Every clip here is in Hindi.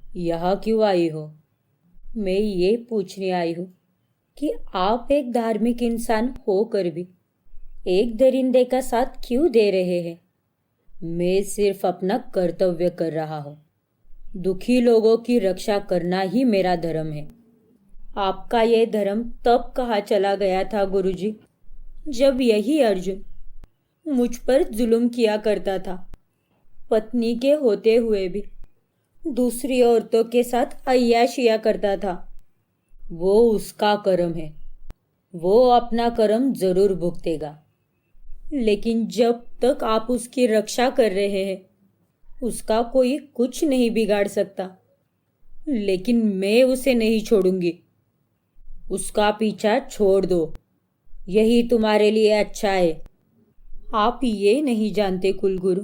यहाँ क्यों आई हो? मैं ये पूछने आई हूँ कि आप एक धार्मिक इंसान होकर भी एक दरिंदे का साथ क्यों दे रहे हैं? मैं सिर्फ अपना कर्तव्य कर रहा हूँ। दुखी लोगों की रक्षा करना ही मेरा धर्म है। आपका ये धर्म तब कहाँ चला गया था गुरुजी, जब यही अर्जुन मुझ पर जुल्म किया करता था। पत्नी के होते हुए भी दूसरी औरतों के साथ अय्याशिया करता था। वो उसका कर्म है, वो अपना कर्म जरूर भुगतेगा। लेकिन जब तक आप उसकी रक्षा कर रहे हैं, उसका कोई कुछ नहीं बिगाड़ सकता। लेकिन मैं उसे नहीं छोड़ूंगी। उसका पीछा छोड़ दो, यही तुम्हारे लिए अच्छा है। आप ये नहीं जानते कुलगुरु,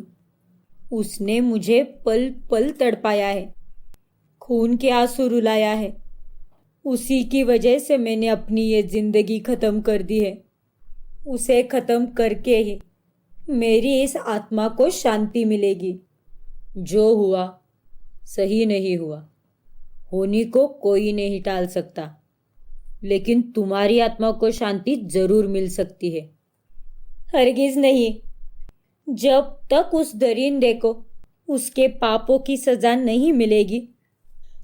उसने मुझे पल पल तड़पाया है, खून के आंसू रुलाया है। उसी की वजह से मैंने अपनी ये जिंदगी खत्म कर दी है। उसे खत्म करके ही मेरी इस आत्मा को शांति मिलेगी। जो हुआ सही नहीं हुआ, होनी को कोई नहीं टाल सकता, लेकिन तुम्हारी आत्मा को शांति जरूर मिल सकती है। हरगिज नहीं। जब तक उस दरिंदे को उसके पापों की सजा नहीं मिलेगी,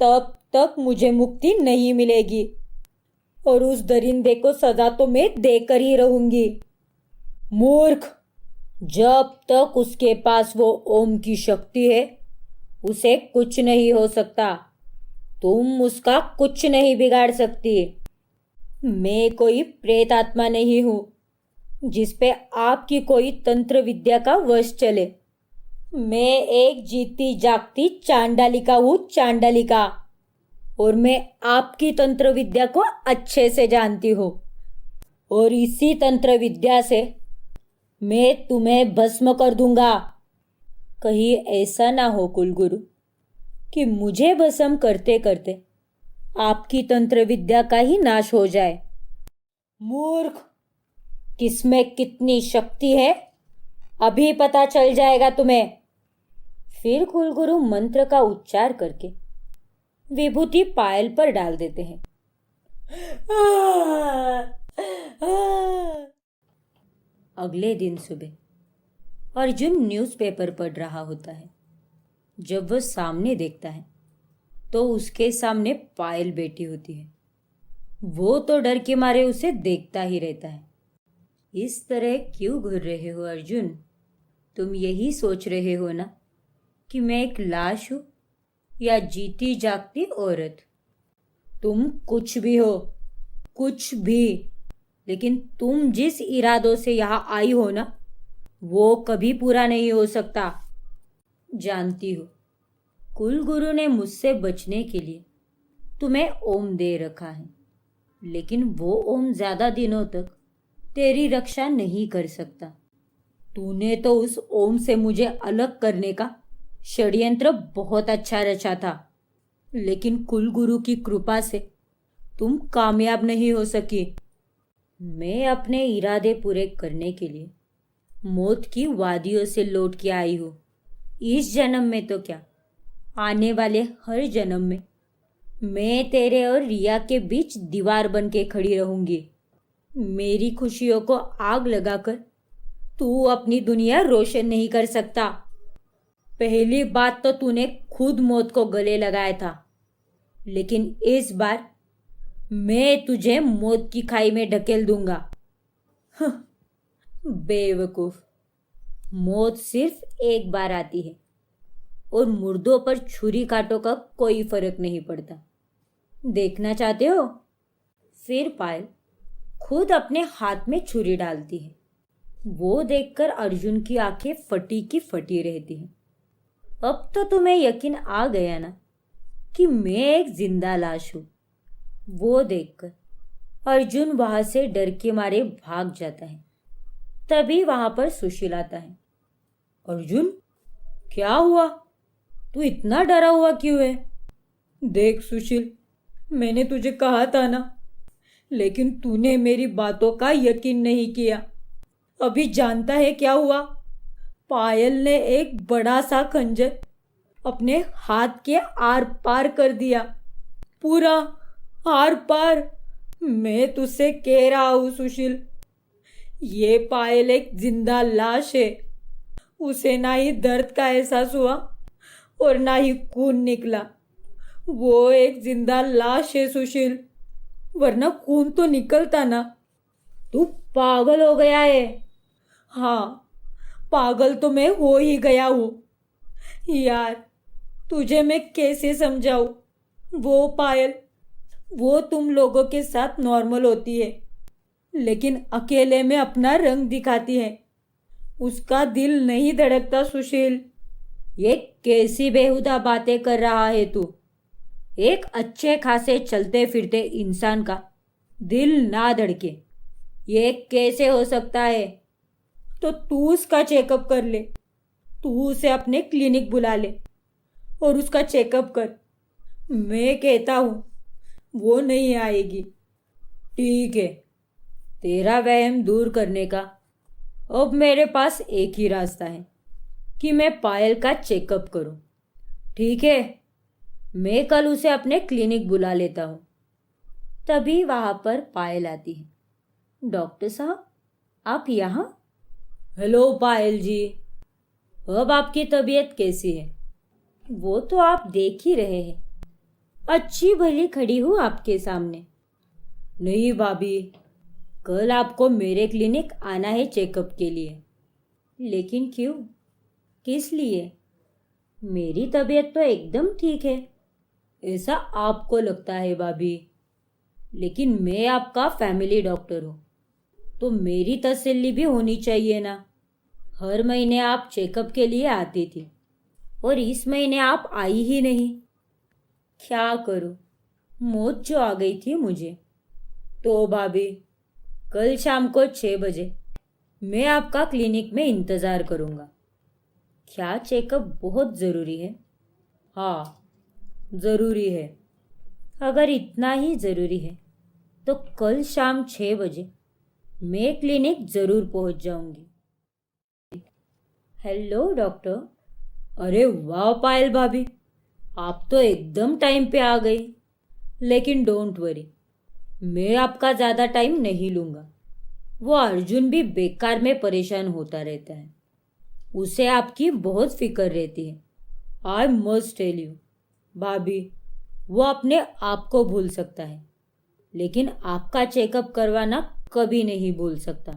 तब तक मुझे मुक्ति नहीं मिलेगी। और उस दरिंदे को सजा तो मैं देकर ही रहूंगी। मूर्ख, जब तक उसके पास वो ओम की शक्ति है, उसे कुछ नहीं हो सकता। तुम उसका कुछ नहीं बिगाड़ सकती। मैं कोई प्रेत आत्मा नहीं हूं जिस पे आपकी कोई तंत्र विद्या का वश चले। मैं एक जीती जागती चांडालिका हूं, चांडालिका। और मैं आपकी तंत्र विद्या को अच्छे से जानती हूँ। और इसी तंत्र विद्या से मैं तुम्हें भस्म कर दूंगा। कहीं ऐसा ना हो कुलगुरु कि मुझे भस्म करते करते आपकी तंत्र विद्या का ही नाश हो जाए। मूर्ख, किसमें कितनी शक्ति है अभी पता चल जाएगा तुम्हें। फिर कुलगुरु मंत्र का उच्चार करके विभूति पायल पर डाल देते हैं। अगले दिन सुबह अर्जुन न्यूज़पेपर पढ़ रहा होता है। जब वह सामने देखता है तो उसके सामने पायल बैठी होती है। वो तो डर के मारे उसे देखता ही रहता है। इस तरह क्यों घूर रहे हो अर्जुन? तुम यही सोच रहे हो ना कि मैं एक लाश हूं या जीती जागती औरत? तुम कुछ भी हो, कुछ भी। लेकिन तुम जिस इरादों से यहाँ आई हो ना, वो कभी पूरा नहीं हो सकता। जानती हो, कुलगुरु ने मुझसे बचने के लिए तुम्हें ओम दे रखा है, लेकिन वो ओम ज्यादा दिनों तक तेरी रक्षा नहीं कर सकता। तूने तो उस ओम से मुझे अलग करने का षड्यंत्र बहुत अच्छा रचा था, लेकिन कुलगुरु की कृपा से तुम कामयाब नहीं हो सकी। मैं अपने इरादे पूरे करने के लिए मौत की वादियों से लौट के आई हूँ। इस जन्म में तो क्या, आने वाले हर जन्म में मैं तेरे और रिया के बीच दीवार बन के खड़ी रहूंगी। मेरी खुशियों को आग लगाकर तू अपनी दुनिया रोशन नहीं कर सकता। पहली बात तो तूने खुद मौत को गले लगाया था, लेकिन इस बार मैं तुझे मौत की खाई में ढकेल दूंगा। बेवकूफ, मौत सिर्फ एक बार आती है और मुर्दों पर छुरी कांटों का कोई फर्क नहीं पड़ता। देखना चाहते हो? फिर पायल खुद अपने हाथ में छुरी डालती है। वो देखकर अर्जुन की आंखें फटी की फटी रहती हैं। अब तो तुम्हें यकीन आ गया ना कि मैं एक जिंदा लाश हूं। वो देखकर अर्जुन वहां से डर के मारे भाग जाता है। तभी वहां पर सुशील आता है। अर्जुन, क्या हुआ? तू इतना डरा हुआ क्यों है? देख सुशील, मैंने तुझे कहा था ना, लेकिन तूने मेरी बातों का यकीन नहीं किया। अभी जानता है क्या हुआ? पायल ने एक बड़ा सा खंजर अपने हाथ के आर पार कर दिया, पूरा आर पार। मैं तुझसे कह रहा हूं सुशील, ये पायल एक जिंदा लाश है। उसे ना ही दर्द का एहसास हुआ और ना ही खून निकला। वो एक जिंदा लाश है सुशील, वरना खून तो निकलता ना। तू पागल हो गया है। हाँ, पागल तो मैं हो ही गया हूं। यार, तुझे मैं कैसे समझाऊं? वो पायल, वो तुम लोगों के साथ नॉर्मल होती है, लेकिन अकेले में अपना रंग दिखाती है। उसका दिल नहीं धड़कता सुशील। ये कैसी बेहुदा बातें कर रहा है तू? एक अच्छे खासे चलते फिरते इंसान का दिल ना धड़के, ये कैसे हो सकता है? तो तू उसका चेकअप कर ले। तू उसे अपने क्लिनिक बुला ले और उसका चेकअप कर। मैं कहता हूँ वो नहीं आएगी। ठीक है, तेरा वहम दूर करने का अब मेरे पास एक ही रास्ता है कि मैं पायल का चेकअप करूं। ठीक है, मैं कल उसे अपने क्लिनिक बुला लेता हूं। तभी वहां पर पायल आती है। डॉक्टर साहब, आप यहाँ? हेलो पायल जी, अब आपकी तबीयत कैसी है? वो तो आप देख ही रहे हैं, अच्छी भली खड़ी हूँ आपके सामने। नहीं भाभी, कल आपको मेरे क्लिनिक आना है चेकअप के लिए। लेकिन क्यों? किस लिए? मेरी तबीयत तो एकदम ठीक है। ऐसा आपको लगता है भाभी, लेकिन मैं आपका फैमिली डॉक्टर हूँ, तो मेरी तसल्ली भी होनी चाहिए ना। हर महीने आप चेकअप के लिए आती थी और इस महीने आप आई ही नहीं। क्या करूं, मौत जो आ गई थी मुझे। तो भाभी, कल शाम को 6 बजे मैं आपका क्लिनिक में इंतज़ार करूंगा। क्या चेकअप बहुत ज़रूरी है? हाँ, ज़रूरी है। अगर इतना ही ज़रूरी है तो कल शाम 6 बजे मैं क्लिनिक ज़रूर पहुंच जाऊंगी। Hello doctor. अरे वाह पायल भाभी, आप तो एकदम टाइम पे आ गई। लेकिन डोंट वरी, मैं आपका ज़्यादा टाइम नहीं लूँगा। वो अर्जुन भी बेकार में परेशान होता रहता है, उसे आपकी बहुत फिक्र रहती है। आई मस्ट टेल यू भाभी, वो अपने आप को भूल सकता है, लेकिन आपका चेकअप करवाना कभी नहीं भूल सकता।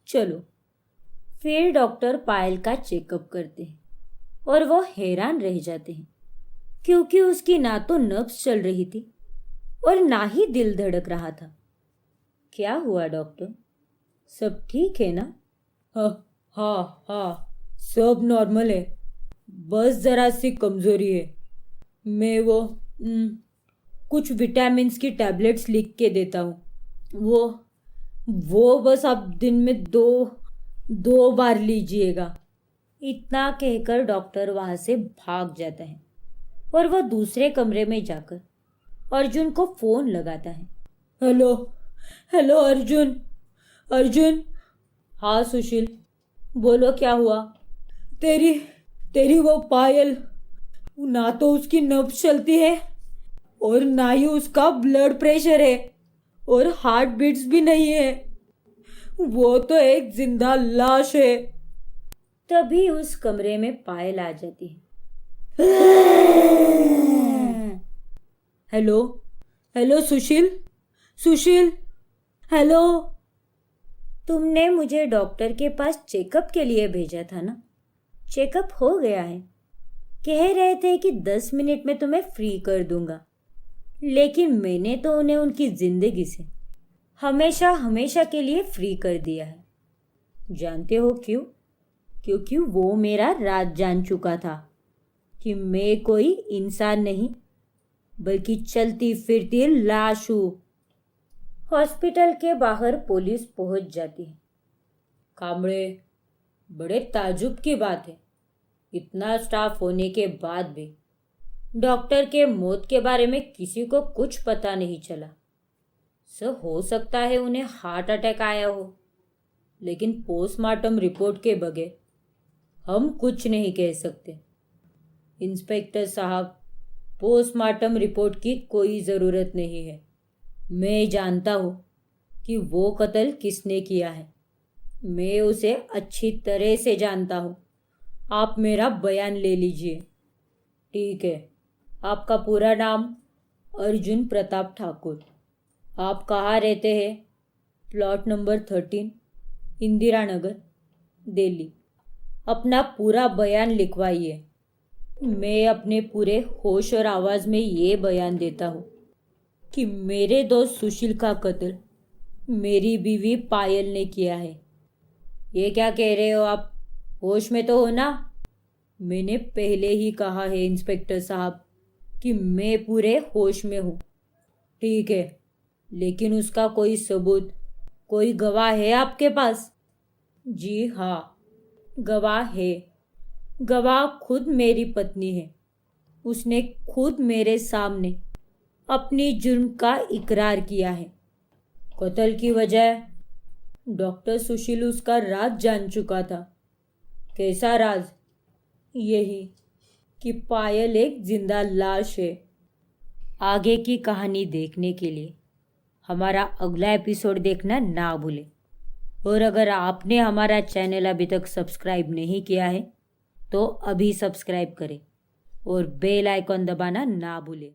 चलो। फिर डॉक्टर पायल का चेकअप करते हैं और वो हैरान रह जाते हैं, क्योंकि उसकी ना तो नब्ज चल रही थी और ना ही दिल धड़क रहा था। क्या हुआ डॉक्टर, सब ठीक है ना? हाँ हाँ हाँ, सब नॉर्मल है, बस जरा सी कमजोरी है। मैं वो कुछ विटामिन्स की टैबलेट्स लिख के देता हूँ। वो बस आप दिन में दो बार लीजिएगा। इतना कहकर डॉक्टर वहां से भाग जाता है और वह दूसरे कमरे में जाकर अर्जुन को फोन लगाता है। Hello hello Arjun. अर्जुन। हाँ सुशील, बोलो क्या हुआ? तेरी वो पायल, ना तो उसकी नब्ज चलती है और ना ही उसका ब्लड प्रेशर है और हार्ट बीट्स भी नहीं है। वो तो एक जिंदा लाश है। तभी उस कमरे में पायल आ जाती है। हेलो हेलो सुशील, सुशील, हेलो। तुमने मुझे डॉक्टर के पास चेकअप के लिए भेजा था ना? चेकअप हो गया है। कह रहे थे कि 10 मिनट में तुम्हें फ्री कर दूंगा, लेकिन मैंने तो उन्हें उनकी जिंदगी से हमेशा हमेशा के लिए फ्री कर दिया है। जानते हो क्यों? क्योंकि वो मेरा राज जान चुका था कि मैं कोई इंसान नहीं, बल्कि चलती फिरती लाश हूं। हॉस्पिटल के बाहर पुलिस पहुंच जाती है। कामड़े, बड़े ताजुब की बात है, इतना स्टाफ होने के बाद भी डॉक्टर के मौत के बारे में किसी को कुछ पता नहीं चला। सर, हो सकता है उन्हें हार्ट अटैक आया हो, लेकिन पोस्टमार्टम रिपोर्ट के बगैर हम कुछ नहीं कह सकते। इंस्पेक्टर साहब, पोस्टमार्टम रिपोर्ट की कोई ज़रूरत नहीं है। मैं जानता हूँ कि वो कत्ल किसने किया है। मैं उसे अच्छी तरह से जानता हूँ। आप मेरा बयान ले लीजिए। ठीक है। आपका पूरा नाम? अर्जुन प्रताप ठाकुर। आप कहाँ रहते हैं? Plot number 13, Indira Nagar, Delhi. अपना पूरा बयान लिखवाइए। मैं अपने पूरे होश और आवाज़ में ये बयान देता हूँ कि मेरे दोस्त सुशील का कत्ल मेरी बीवी पायल ने किया है। ये क्या कह रहे हो आप? होश में तो हो ना? मैंने पहले ही कहा है इंस्पेक्टर साहब कि मैं पूरे होश में हूँ। ठीक है, लेकिन उसका कोई सबूत, कोई गवाह है आपके पास? जी हाँ, गवाह है। गवाह खुद मेरी पत्नी है। उसने खुद मेरे सामने अपनी जुर्म का इकरार किया है। कत्ल की वजह? डॉक्टर सुशील उसका राज जान चुका था। कैसा राज? यही कि पायल एक जिंदा लाश है। आगे की कहानी देखने के लिए हमारा अगला एपिसोड देखना ना भूलें। और अगर आपने हमारा चैनल अभी तक सब्सक्राइब नहीं किया है तो अभी सब्सक्राइब करें और बेल आइकॉन दबाना ना भूलें।